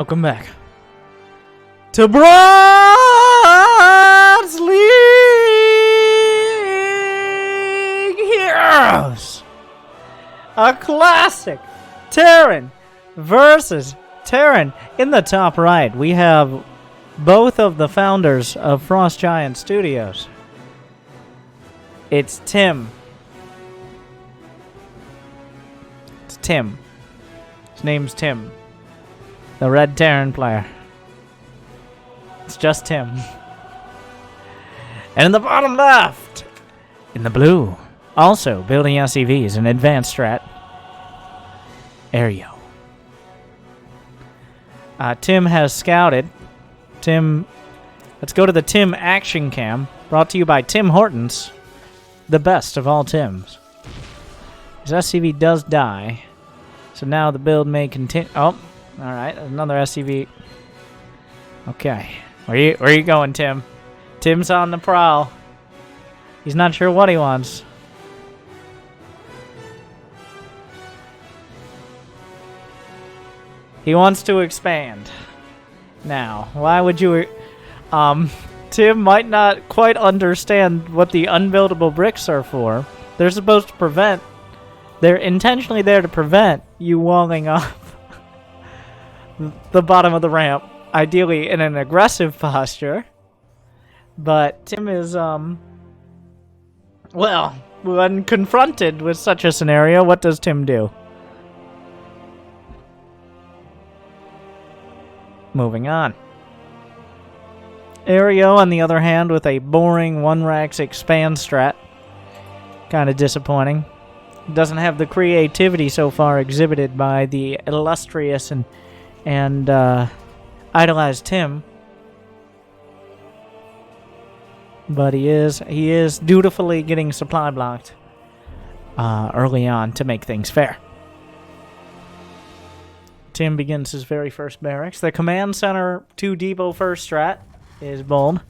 Welcome back to Bronze League Heroes, a classic. Terran versus Terran. In the top right, we have both of the founders of Frost Giant Studios. It's Tim. It's Tim. His name's Tim. The red Terran player. It's just Tim. And in the bottom left, in the blue, also building SCVs, an advanced strat, Aereo. Tim has scouted. Tim, let's go to the Tim action cam, brought to you by Tim Hortons, the best of all Tims. His SCV does die, so now the build may continue. Oh, all right, another SCV. Okay, where are you going, Tim? Tim's on the prowl. He's not sure what he wants. He wants to expand. Now, why would you... Tim might not quite understand what the unbuildable bricks are for. They're supposed to prevent... They're intentionally there to prevent you walling off the bottom of the ramp, ideally in an aggressive posture. But Tim is, well, when confronted with such a scenario, what does Tim do? Moving on. Aereo, on the other hand, with a boring 1-Rax expand strat. Kind of disappointing. Doesn't have the creativity so far exhibited by the illustrious and idolized Tim. But he is dutifully getting supply blocked early on to make things fair. Tim begins his very first barracks. The command center 2 depot first strat is bold.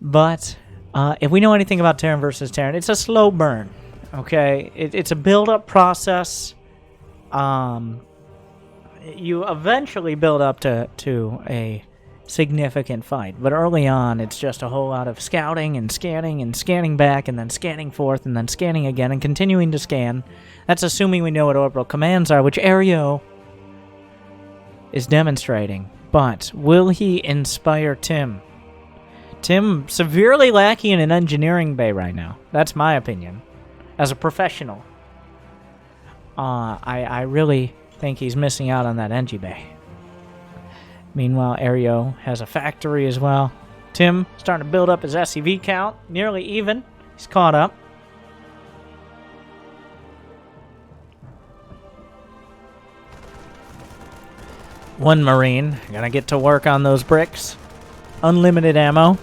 But if we know anything about Terran versus Terran, it's a slow burn. Okay, it's a build-up process. You eventually build up to a significant fight, but early on it's just a whole lot of scouting and scanning back, and then scanning forth, and then scanning again, and continuing to scan. That's assuming we know what orbital commands are, which Aereo is demonstrating. But will he inspire Tim? Tim severely lacking in an engineering bay right now. That's my opinion. As a professional, I really think he's missing out on that engie bay. Meanwhile, Aereo has a factory as well. Tim starting to build up his SCV count. Nearly even. He's caught up. One Marine. Gonna get to work on those bricks. Unlimited ammo.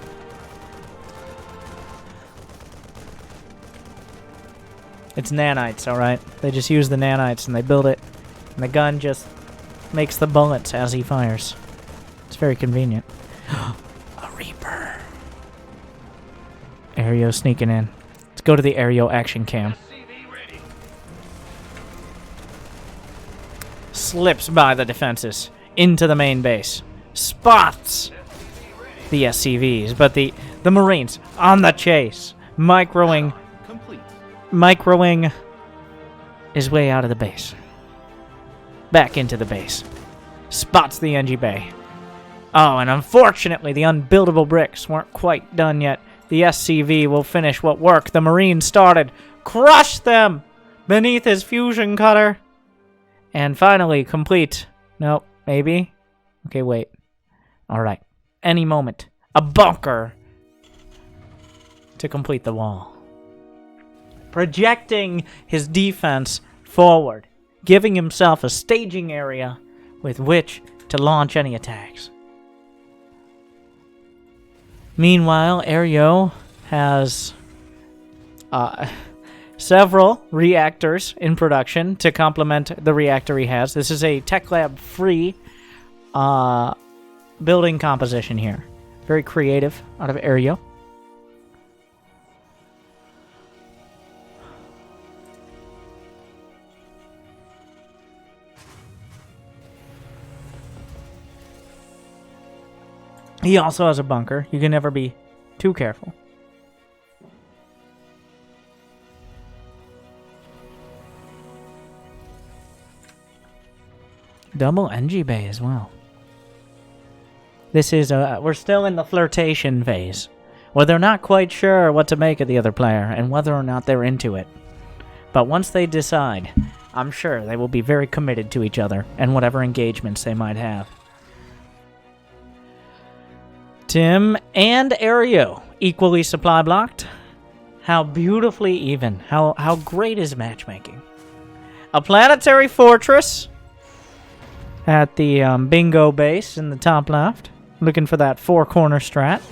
It's nanites, alright? They just use the nanites and they build it. And the gun just makes the bullets as he fires. It's very convenient. A Reaper. Aereo sneaking in. Let's go to the Aereo action cam. Slips by the defenses. Into the main base. Spots the SCVs. But the Marines on the chase. Microing his way out of the base. Back into the base. Spots the engie bay. Oh, and unfortunately, the unbuildable bricks weren't quite done yet. The SCV will finish what work the Marines started. Crush them beneath his fusion cutter. And finally, complete. Nope, maybe? Okay, wait. Alright. Any moment. A bunker to complete the wall. Projecting his defense forward. Giving himself a staging area with which to launch any attacks. Meanwhile, Aereo has several reactors in production to complement the reactor he has. This is a Tech Lab free building composition here. Very creative out of Aereo. He also has a bunker. You can never be too careful. Double NG Bay as well. This is we're still in the flirtation phase, where they're not quite sure what to make of the other player and whether or not they're into it. But once they decide, I'm sure they will be very committed to each other and whatever engagements they might have. Tim and Aereo equally supply blocked. How beautifully even. How great is matchmaking? A planetary fortress at the bingo base in the top left. Looking for that four-corner strat.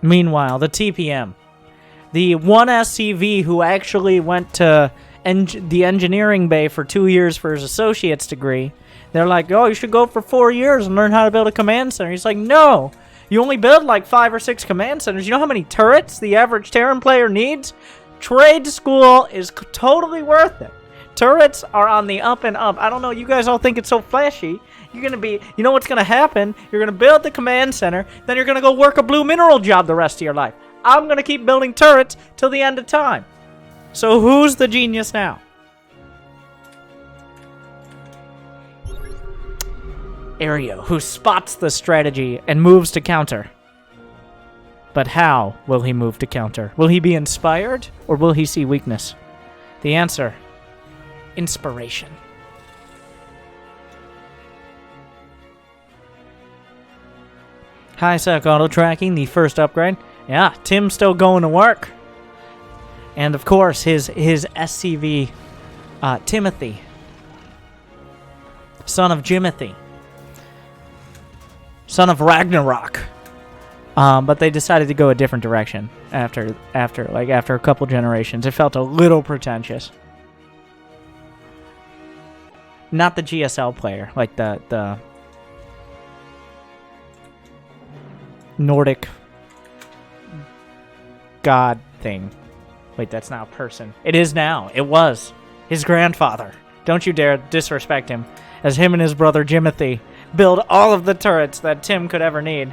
Meanwhile, the TPM. The one SCV who actually went to the engineering bay for 2 years for his associate's degree. They're like, oh, you should go for 4 years and learn how to build a command center. He's like, no. You only build like 5 or 6 command centers. You know how many turrets the average Terran player needs? Trade school is totally worth it. Turrets are on the up and up. I don't know, you guys all think it's so flashy. You're going to be, you know what's going to happen? You're going to build the command center, then you're going to go work a blue mineral job the rest of your life. I'm going to keep building turrets till the end of time. So who's the genius now? Aereo, who spots the strategy and moves to counter. But how will he move to counter? Will he be inspired, or will he see weakness? The answer: inspiration. High-sec auto-tracking, the first upgrade. Yeah, Tim's still going to work. And of course, his SCV, Timothy, son of Jimothy, son of Ragnarok. But they decided to go a different direction after a couple generations. It felt a little pretentious. Not the GSL player, like the Nordic god thing. Wait, that's not a person. It is now. It was his grandfather. Don't you dare disrespect him, as him and his brother Jimothy build all of the turrets that Tim could ever need.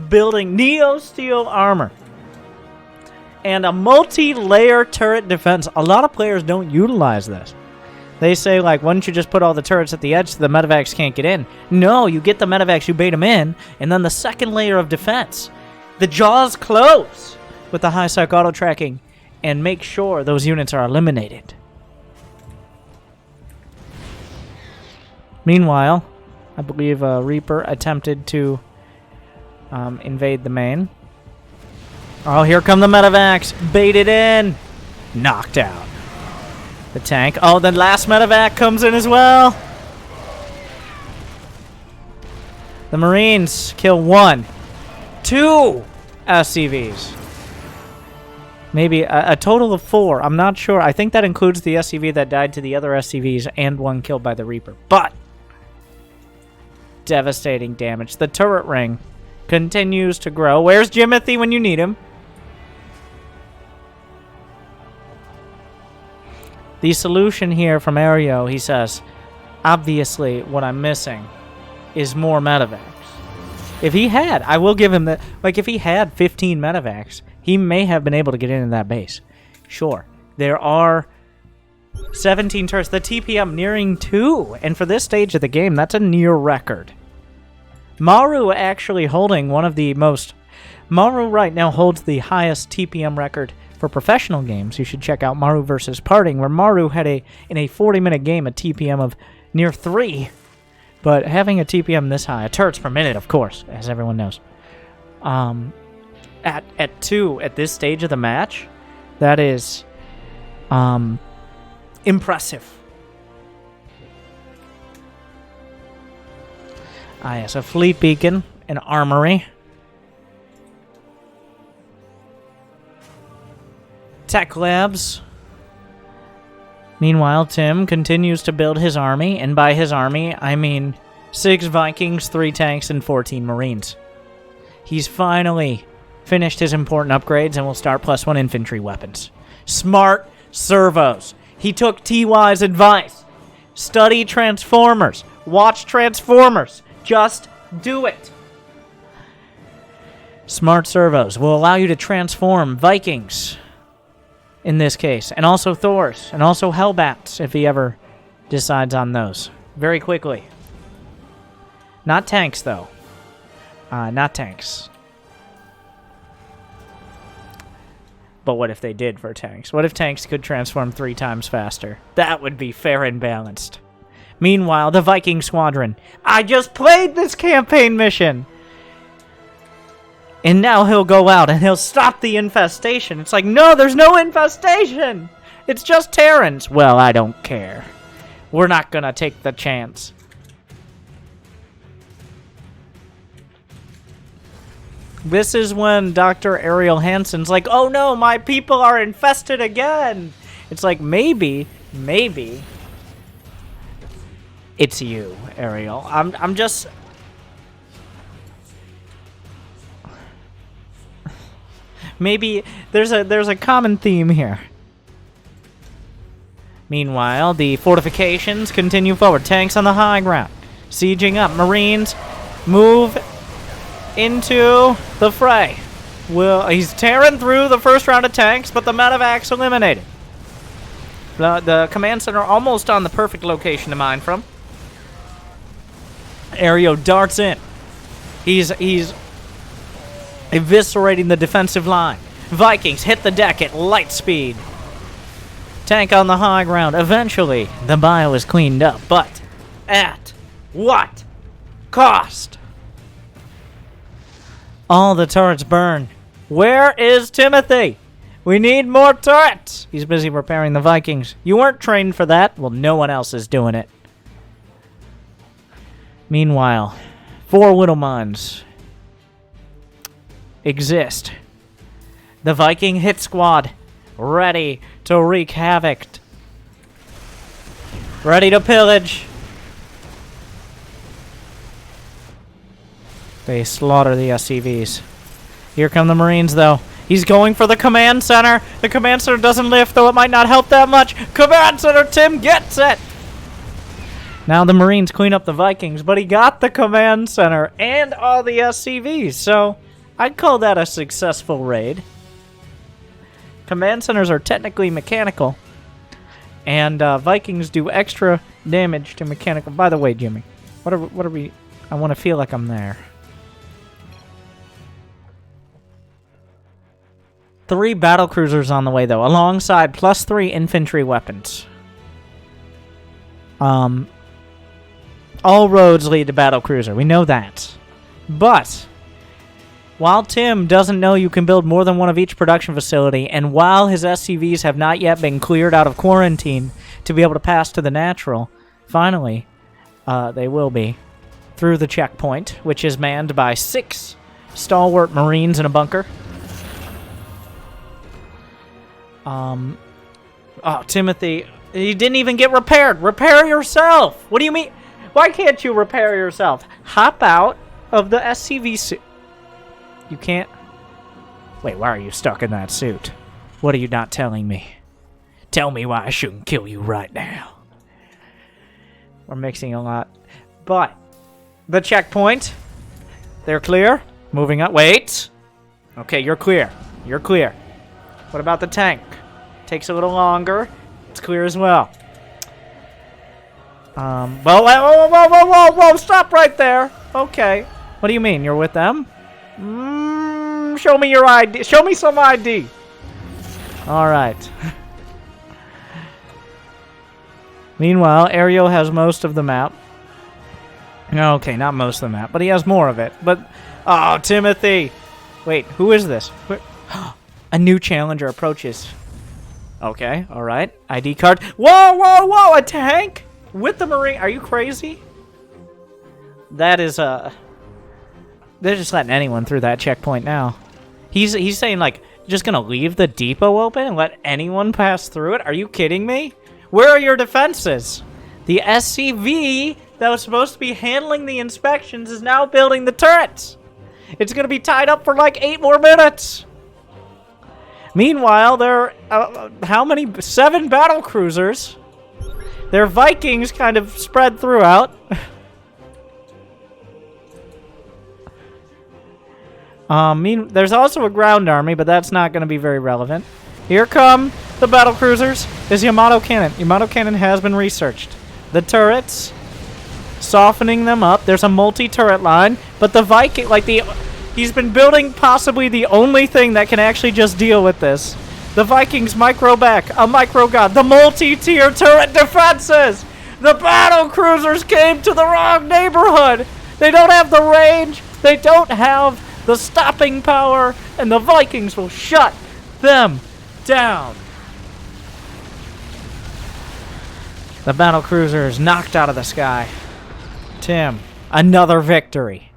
Building Neo Steel armor and a multi-layer turret defense. A lot of players don't utilize this. They say, like, why don't you just put all the turrets at the edge so the medevacs can't get in? No, you get the medevacs, you bait them in, and then the second layer of defense. The jaws close with the high-sec auto-tracking and make sure those units are eliminated. Meanwhile, I believe Reaper attempted to invade the main. Oh, here come the medevacs. Baited in. Knocked out. The tank. Oh, the last medevac comes in as well. The Marines kill 1, 2 SCVs. Maybe a total of 4. I'm not sure. I think that includes the SCV that died to the other SCVs and 1 killed by the Reaper. But devastating damage. The turret ring continues to grow. Where's Jimothy when you need him? The solution here from Aereo, he says, obviously what I'm missing is more medevacs. If he had, I will give him that, like if he had 15 medevacs, he may have been able to get into that base. Sure, there are 17 turrets. The TPM nearing 2, and for this stage of the game, that's a near record. Maru actually holding one of the most... Maru right now holds the highest TPM record for professional games. You should check out Maru versus Parting, where Maru had in a 40-minute game a TPM of near 3. But having a TPM this high, a turrets per minute, of course, as everyone knows, at 2 at this stage of the match, that is impressive. Ah, yes, a fleet beacon, an armory. Tech labs. Meanwhile, Tim continues to build his army, and by his army, I mean 6 Vikings, 3 tanks, and 14 Marines. He's finally finished his important upgrades and will start +1 infantry weapons. Smart servos. He took TY's advice. Study Transformers. Watch Transformers. Just do it. Smart servos will allow you to transform Vikings, in this case, and also Thors, and also Hellbats, if he ever decides on those. Very quickly. Not tanks, though. Not tanks. But what if they did for tanks? What if tanks could transform 3 times faster? That would be fair and balanced. Meanwhile, the Viking Squadron. I just played this campaign mission! And now he'll go out and he'll stop the infestation. It's like, no, there's no infestation! It's just Terrans. Well, I don't care. We're not gonna take the chance. This is when Dr. Ariel Hansen's like, oh no, my people are infested again! It's like, maybe, it's you, Ariel. I'm just... Maybe there's a common theme here. Meanwhile, the fortifications continue forward. Tanks on the high ground. Sieging up. Marines move into the fray. Well, he's tearing through the first round of tanks, but the medevac's eliminated. The command center almost on the perfect location to mine from. Aereo darts in. He's eviscerating the defensive line. Vikings hit the deck at light speed. Tank on the high ground. Eventually, the bio is cleaned up, but at what cost? All the turrets burn. Where is Timothy? We need more turrets. He's busy repairing the Vikings. You weren't trained for that. Well, no one else is doing it. Meanwhile, 4 Widow Mines exist. The Viking hit squad, ready to wreak havoc. Ready to pillage. They slaughter the SCVs. Here come the Marines, though. He's going for the command center. The command center doesn't lift, though it might not help that much. Command center, Tim gets it. Now the Marines clean up the Vikings, but he got the command center and all the SCVs, so I'd call that a successful raid. Command centers are technically mechanical, and Vikings do extra damage to mechanical. By the way, Jimmy, what are we? I want to feel like I'm there. 3 battlecruisers on the way, though, alongside +3 infantry weapons. All roads lead to battlecruiser. We know that. But while Tim doesn't know you can build more than one of each production facility, and while his SCVs have not yet been cleared out of quarantine to be able to pass to the natural, finally, they will be, through the checkpoint, which is manned by 6 stalwart Marines in a bunker. Oh, Timothy, he didn't even get repaired. Repair yourself! What do you mean? Why can't you repair yourself? Hop out of the SCV suit. You can't... Wait, why are you stuck in that suit? What are you not telling me? Tell me why I shouldn't kill you right now. We're mixing a lot. But, the checkpoint. They're clear. Moving up. Wait. Okay, you're clear. You're clear. What about the tank? Takes a little longer. It's clear as well. Whoa, stop right there. Okay. What do you mean? You're with them? Show me your ID. Show me some ID. All right. Meanwhile, Aereo has most of the map. Okay, not most of the map, but he has more of it. But, oh, Timothy. Wait, who is this? A new challenger approaches. Okay, all right. ID card. Whoa, a tank? With the Marine? Are you crazy? That is, they're just letting anyone through that checkpoint now. He's saying, like, just gonna leave the depot open and let anyone pass through it? Are you kidding me? Where are your defenses? The SCV that was supposed to be handling the inspections is now building the turrets. It's going to be tied up for like 8 more minutes. Meanwhile, there are, how many? 7 battle cruisers. Their Vikings kind of spread throughout. There's also a ground army, but that's not going to be very relevant. Here come the battle cruisers. Is Yamato cannon. Yamato cannon has been researched. The turrets, softening them up. There's a multi-turret line, but the Viking, he's been building possibly the only thing that can actually just deal with this. The Vikings micro back, a micro god, the multi-tier turret defenses. The battle cruisers came to the wrong neighborhood. They don't have the range. They don't have the stopping power, and the Vikings will shut them down. The battle cruiser is knocked out of the sky. Tim, another victory.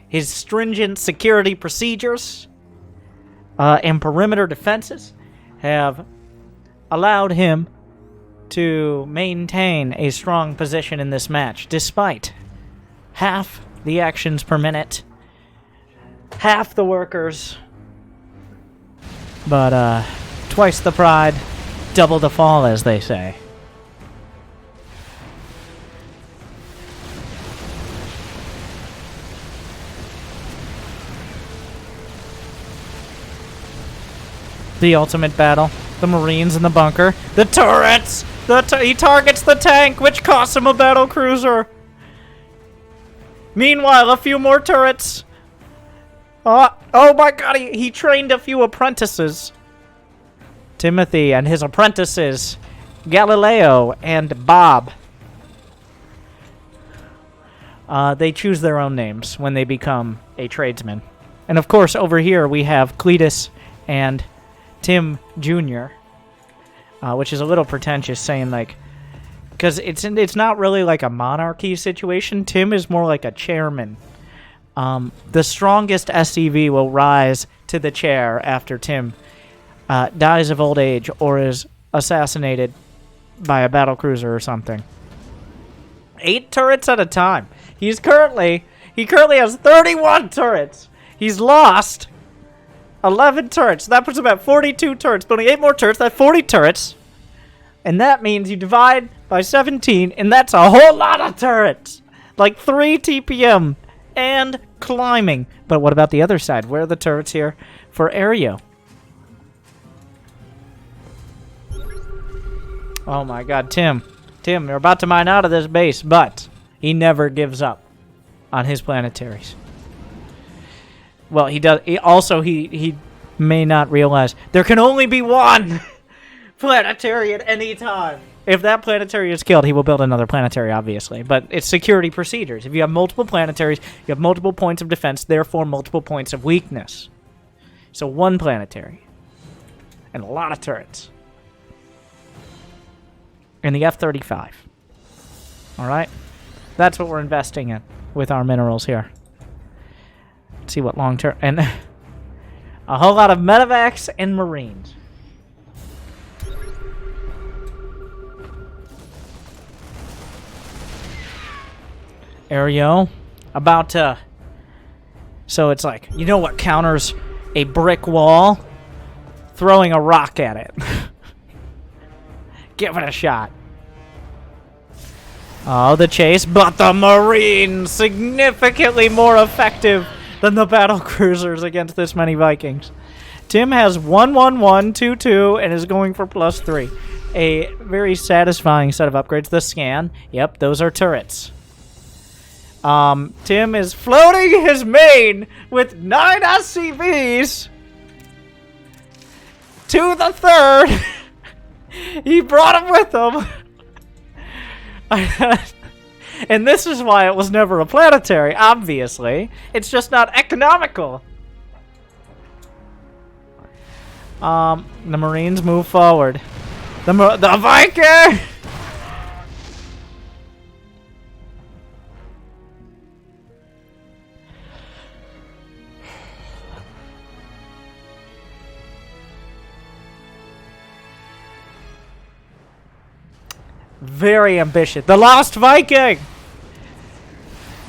His stringent security procedures and perimeter defenses have allowed him to maintain a strong position in this match, despite half the actions per minute, half the workers, but twice the pride, double the fall, as they say. The ultimate battle. The Marines in the bunker. The turrets! He targets the tank, which costs him a battle cruiser. Meanwhile, a few more turrets. Oh my god, he trained a few apprentices. Timothy and his apprentices, Galileo and Bob. They choose their own names when they become a tradesman. And of course, over here we have Cletus and Tim Jr., which is a little pretentious, saying like, because it's not really like a monarchy situation. Tim is more like a chairman. The strongest SCV will rise to the chair after Tim dies of old age or is assassinated by a battlecruiser or something. 8 turrets at a time. He currently has 31 turrets. He's lost 11 turrets. That puts him at 42 turrets. Building 8 more turrets. That's 40 turrets. And that means you divide by 17, and that's a whole lot of turrets. Like 3 TPM and climbing. But what about the other side? Where are the turrets here for Aereo? Oh my god, Tim. Tim, you're about to mine out of this base, but he never gives up on his planetaries. Well, he does. He may not realize there can only be one planetary at any time. If that planetary is killed, he will build another planetary, obviously. But it's security procedures. If you have multiple planetaries, you have multiple points of defense, therefore multiple points of weakness. So 1 planetary. And a lot of turrets. And the F-35. Alright? That's what we're investing in with our minerals here. Let's see what long-term... And a whole lot of medevacs and Marines. Aereo, about to... So it's like, you know what counters a brick wall? Throwing a rock at it. Give it a shot. Oh, the chase, but the Marines significantly more effective than the battle cruisers against this many Vikings. Tim has 1-1-1-2-2 and is going for +3. A very satisfying set of upgrades. The scan. Yep, those are turrets. Tim is floating his main with 9 SCVs to the 3rd. He brought him with him. And this is why it was never a planetary, obviously. It's just not economical. The Marines move forward. The Viking! Very ambitious. The Lost Viking!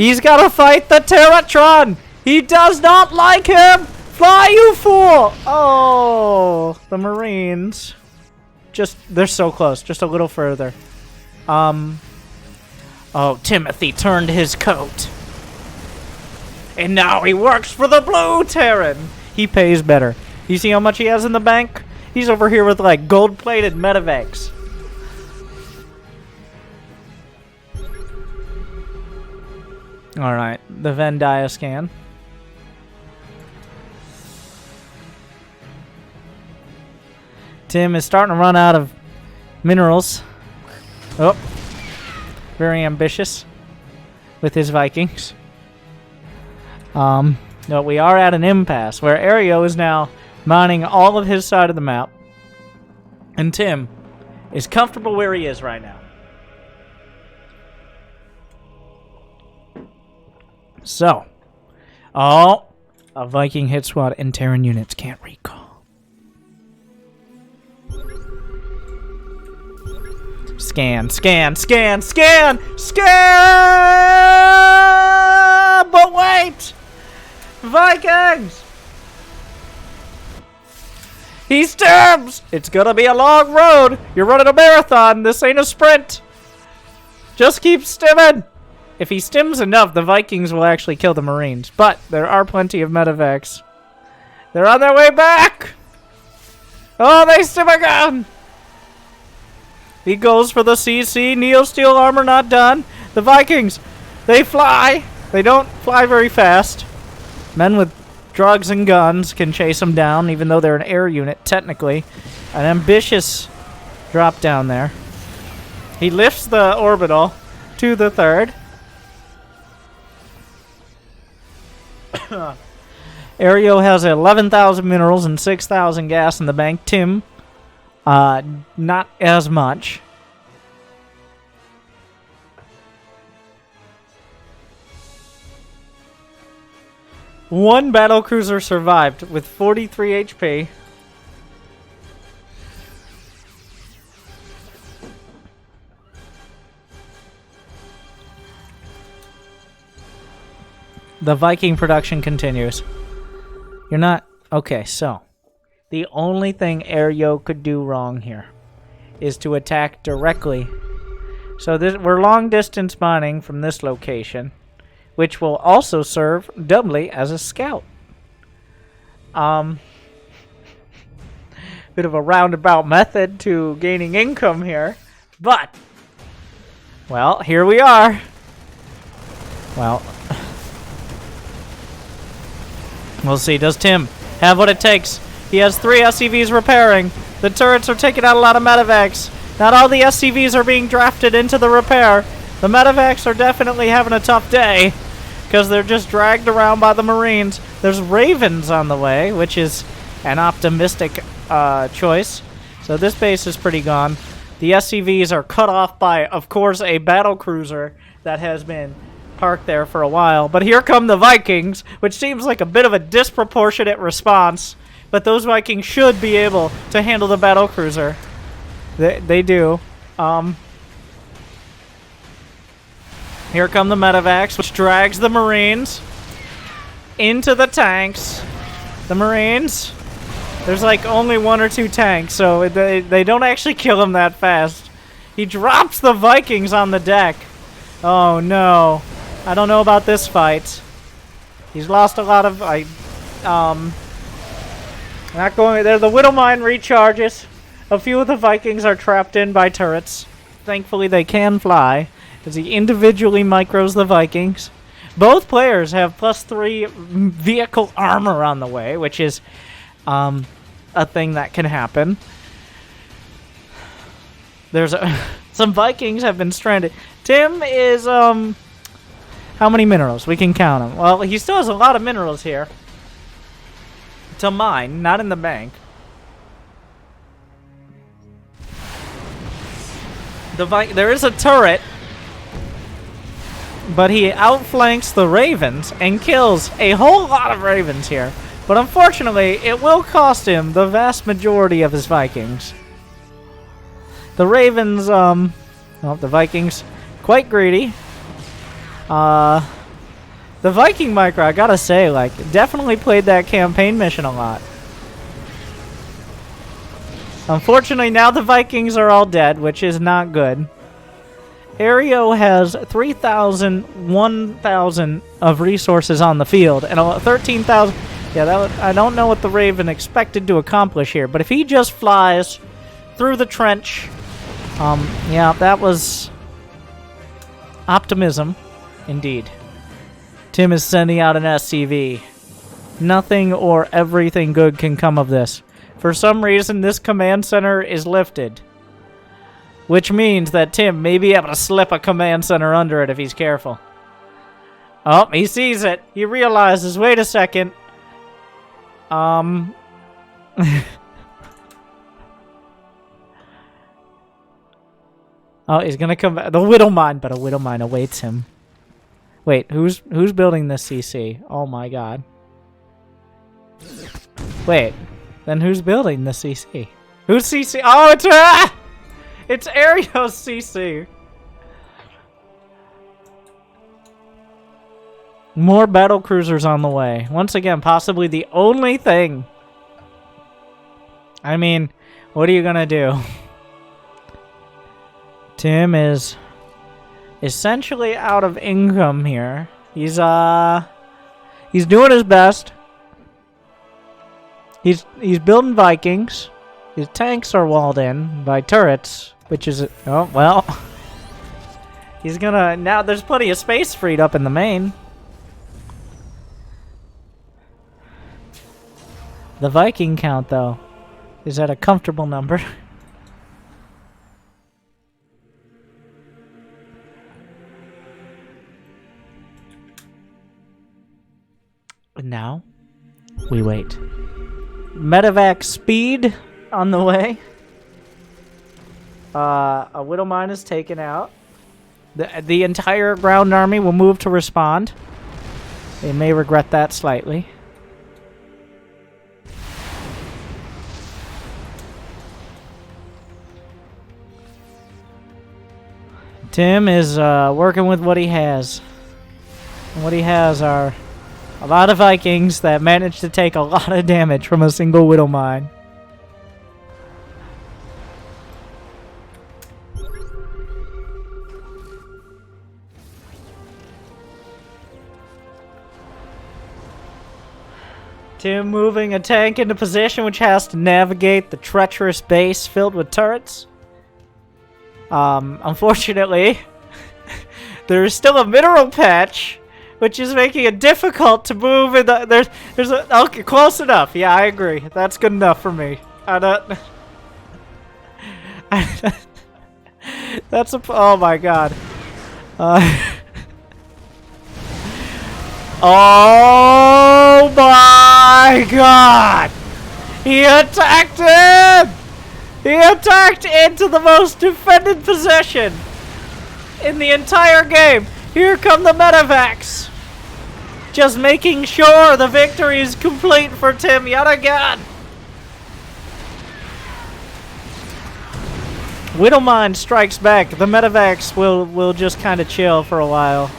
He's got to fight the Terratron. He does not like him. Fly, you fool. Oh, the Marines. They're so close. Just a little further. Oh, Timothy turned his coat. And now he works for the Blue Terran. He pays better. You see how much he has in the bank? He's over here with, like, gold-plated medevacs. Alright, the Venn diagram scan. Tim is starting to run out of minerals. Oh. Very ambitious with his Vikings. No, we are at an impasse where Aereo is now mining all of his side of the map. And Tim is comfortable where he is right now. So, a Viking hit squad and Terran units can't recall. Scan. But wait! Vikings! He stims! It's gonna be a long road. You're running a marathon. This ain't a sprint. Just keep stimming. If he stims enough, the Vikings will actually kill the Marines. But there are plenty of medevacs. They're on their way back! Oh, they stim again! He goes for the CC. Neo-steel armor not done. The Vikings, they fly. They don't fly very fast. Men with drugs and guns can chase them down, even though they're an air unit, technically. An ambitious drop down there. He lifts the orbital to the third. Aereo has 11,000 minerals and 6,000 gas in the bank. Tim, not as much. One battlecruiser survived with 43 HP. The Viking production continues. You're not... Okay, so... The only thing Aereo could do wrong here is to attack directly. So we're long distance mining from this location, which will also serve doubly as a scout. Bit of a roundabout method to gaining income here, but... Well, here we are. Well... We'll see. Does Tim have what it takes? He has 3 SCVs repairing. The turrets are taking out a lot of medevacs. Not all the SCVs are being drafted into the repair. The medevacs are definitely having a tough day because they're just dragged around by the Marines. There's Ravens on the way, which is an optimistic choice. So this base is pretty gone. The SCVs are cut off by, of course, a battlecruiser that has been parked there for a while. But here come the Vikings, which seems like a bit of a disproportionate response. But those Vikings should be able to handle the battlecruiser. They do. Here come the medevacs, which drags the Marines into the tanks. The Marines, there's like only 1 or 2 tanks, so they don't actually kill him that fast. He drops the Vikings on the deck. Oh no. I don't know about this fight. He's lost a lot of... Not going there. The Widowmine recharges. A few of the Vikings are trapped in by turrets. Thankfully, they can fly, as he individually micros the Vikings. Both players have +3 vehicle armor on the way, which is a thing that can happen. There's some Vikings have been stranded. Tim is how many minerals? We can count them. Well, he still has a lot of minerals here to mine, not in the bank. There is a turret, but he outflanks the Ravens and kills a whole lot of Ravens here. But unfortunately, it will cost him the vast majority of his Vikings. The Ravens, well, the Vikings, quite greedy. The Viking micro, I gotta say, like, definitely played that campaign mission a lot. Unfortunately, now the Vikings are all dead, which is not good. Aereo has 3,000, 1,000 of resources on the field, and 13,000... Yeah, I don't know what the Raven expected to accomplish here, but if he just flies through the trench... yeah, that was... optimism, indeed. Tim is sending out an SCV. Nothing or everything good can come of this. For some reason, this command center is lifted. Which means that Tim may be able to slip a command center under it if he's careful. Oh, he sees it. He realizes, wait a second. Oh, he's gonna come back. The Widow Mine, but a Widow Mine awaits him. Wait, who's building this CC? Oh my god. Wait, then who's building the CC? Who's CC? Oh, it's Aereo's CC. More battle cruisers on the way. Once again, possibly the only thing. I mean, what are you gonna do? Tim is essentially out of income here. He's doing his best. He's building Vikings. His tanks are walled in by turrets, which is oh well. He's gonna now. There's plenty of space freed up in the main. The Viking count, though, is at a comfortable number. And now, we wait. Medevac speed on the way. A Widow Mine is taken out. The entire ground army will move to respond. They may regret that slightly. Tim is working with what he has. And what he has are a lot of Vikings that managed to take a lot of damage from a single Widow Mine. Tim moving a tank into position which has to navigate the treacherous base filled with turrets. Unfortunately, there is still a mineral patch, which is making it difficult to move in the... There's a... Okay, close enough. Yeah, I agree. That's good enough for me. I don't... That's a... Oh my god. Oh my god! He attacked him! He attacked into the most defended possession in the entire game. Here come the medevacs. Just making sure the victory is complete for Tim yet again. Widow Mine strikes back. The medevacs will just kind of chill for a while.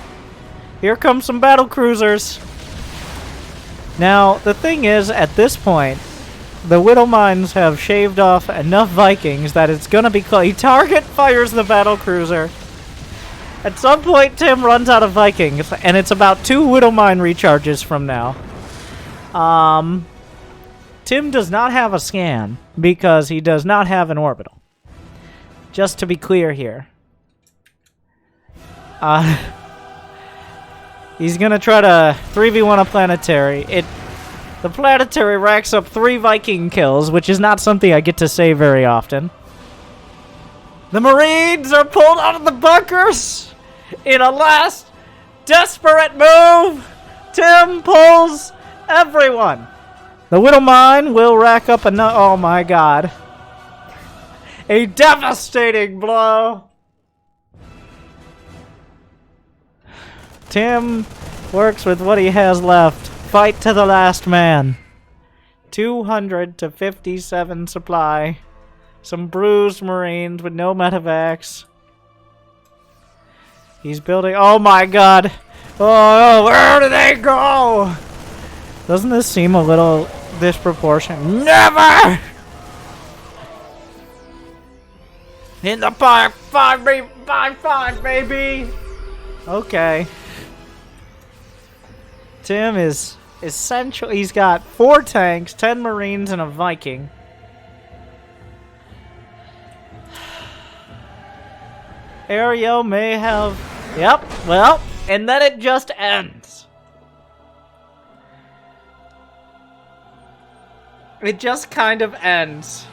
Here come some battle cruisers. Now, the thing is, at this point, the Widow Mines have shaved off enough Vikings that it's gonna be close. He target fires the battle cruiser. At some point, Tim runs out of Vikings, and it's about 2 Widow Mine recharges from now. Tim does not have a scan because he does not have an orbital. Just to be clear here. He's gonna try to 3v1 a planetary. The planetary racks up 3 Viking kills, which is not something I get to say very often. The Marines are pulled out of the bunkers in a last desperate move. Tim pulls everyone. The Widow Mine will rack up another... Oh my god. A devastating blow. Tim works with what he has left. Fight to the last man. 200 to 57 supply. Some bruised Marines with no medevacs. He's building... Oh my god! Oh, where do they go? Doesn't this seem a little disproportionate? Never! In the park, 5-5, baby! Okay. Tim is essential. He's got 4 tanks, 10 Marines, and a Viking. Aereo may have... Yep, well, and then it just ends. It just kind of ends.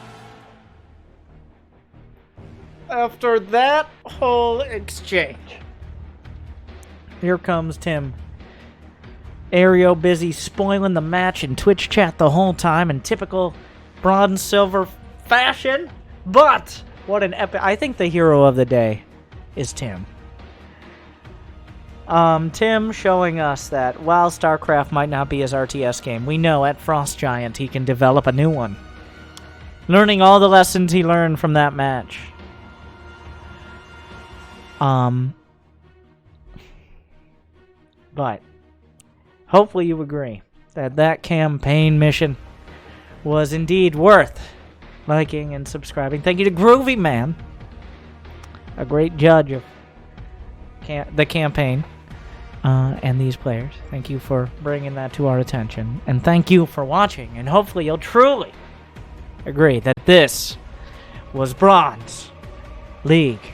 After that whole exchange. Here comes Tim. Aereo busy spoiling the match in Twitch chat the whole time in typical bronze silver fashion. But what an epic... I think the hero of the day is Tim. Tim showing us that while StarCraft might not be his RTS game, we know at Frost Giant he can develop a new one. Learning all the lessons he learned from that match. But hopefully you agree that that campaign mission was indeed worth liking and subscribing. Thank you to Groovy Man, a great judge of the campaign and these players. Thank you for bringing that to our attention. And thank you for watching. And hopefully you'll truly agree that this was Bronze League